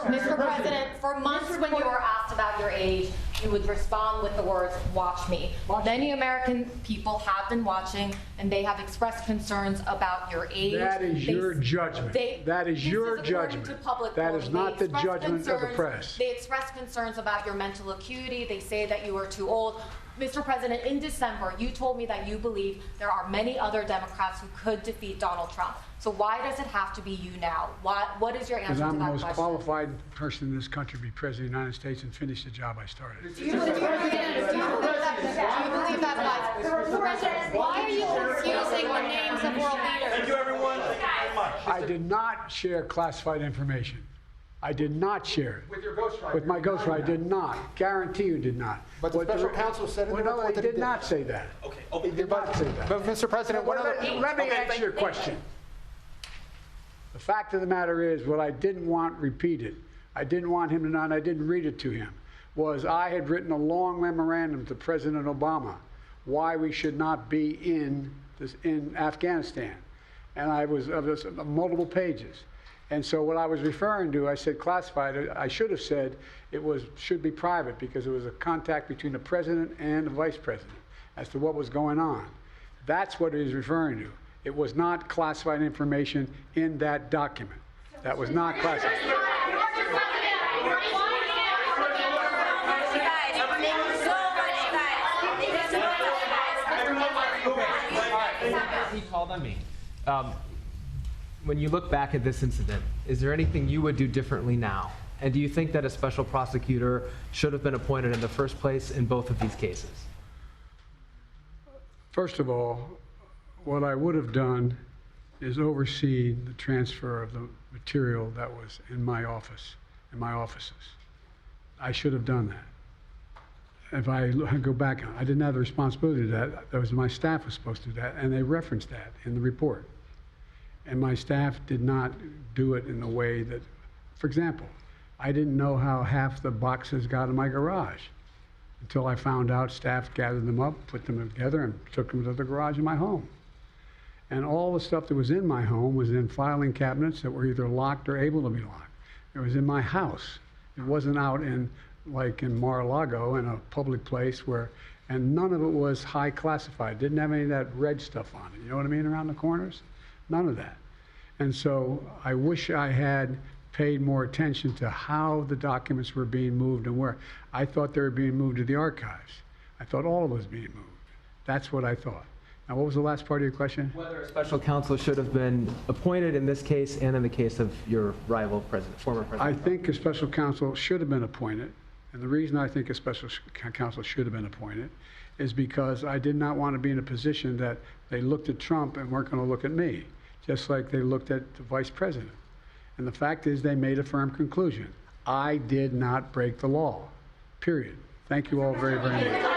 Mr. President, for months when you were asked about your age, you would respond with the words, "Watch me." Many American people have been watching, and they have expressed concerns about your age. That is your judgment. That is your judgment. That is not the judgment of the press. They express concerns about your mental acuity. They say that you are too old. Mr. President, in December, you told me that you believe there are many other Democrats who could defeat Donald Trump. So why does it have to be you now? What is your answer Because to I'm that the most question? qualified person in this country to be president of the United States and finish the job I started. Do you believe that, guys? Mr. President, why are you confusing the names of world leaders? Thank you, everyone. Thank you very much. I did not share classified information. I did not share it. With your ghostwriter. With my ghostwriter, I did not. Guarantee you did not. But the special counsel said in the Well, no, report he that he did not say that. Okay. He did not say that. But Mr. President, one other... Let me answer your question. The fact of the matter is, what I didn't want repeated, I didn't want him to know, and I didn't read it to him, was I had written a long memorandum to President Obama why we should not be in Afghanistan. And I was of this multiple pages. And so what I was referring to, I said classified. I should have said it should be private because it was a contact between the president and the vice president as to what was going on. That's what he was referring to. It was not classified information in that document. That was not classified. He called on me. When you look back at this incident, is there anything you would do differently now? And do you think that a special prosecutor should have been appointed in the first place in both of these cases? First of all, what I would have done is oversee the transfer of the material that was in my office, in my offices. I should have done that. If I go back, I didn't have the responsibility to that. That was my staff was supposed to do that, and they referenced that in the report. And my staff did not do it in the way that, for example, I didn't know how half the boxes got in my garage until I found out staff gathered them up, put them together, and took them to the garage in my home. And all the stuff that was in my home was in filing cabinets that were either locked or able to be locked. It was in my house. It wasn't out in, like in Mar-a-Lago, in a public place where, and none of it was high classified. Didn't have any of that red stuff on it. You know what I mean, around the corners? None of that. And so I wish I had paid more attention to how the documents were being moved and where. I thought they were being moved to the archives. I thought all of it was being moved. That's what I thought. Now, what was the last part of your question? Whether a special counsel should have been appointed in this case and in the case of your rival president, former president. I think a special counsel should have been appointed. And the reason I think a special counsel should have been appointed is because I did not want to be in a position that they looked at Trump and weren't going to look at me, just like they looked at the vice president. And the fact is they made a firm conclusion. I did not break the law, period. Thank you all very, very much.